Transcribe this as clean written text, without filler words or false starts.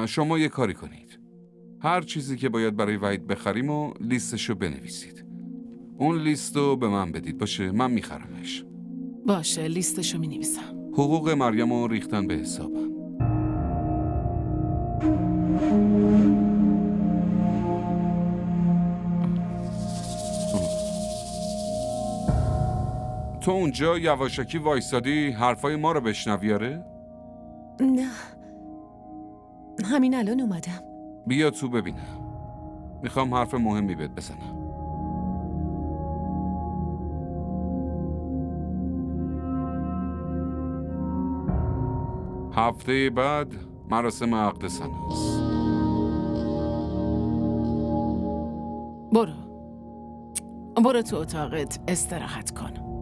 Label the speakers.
Speaker 1: شما یه کاری کنید. هر چیزی که باید برای وحید بخریم و لیستشو بنویسید. اون لیستو به من بدید باشه، من میخرمش.
Speaker 2: باشه، لیستشو می‌نویسم.
Speaker 1: حقوق مریمو ریختن به حسابم. تو اونجا یواشکی وایسادی حرفای ما رو بشنویاره؟
Speaker 3: نه، همین الان اومدم.
Speaker 1: بیا تو ببینم. میخوام حرف مهمی بهت بزنم. هفته بعد مراسم عقد سناست.
Speaker 2: برو تو اتاقت استراحت کن.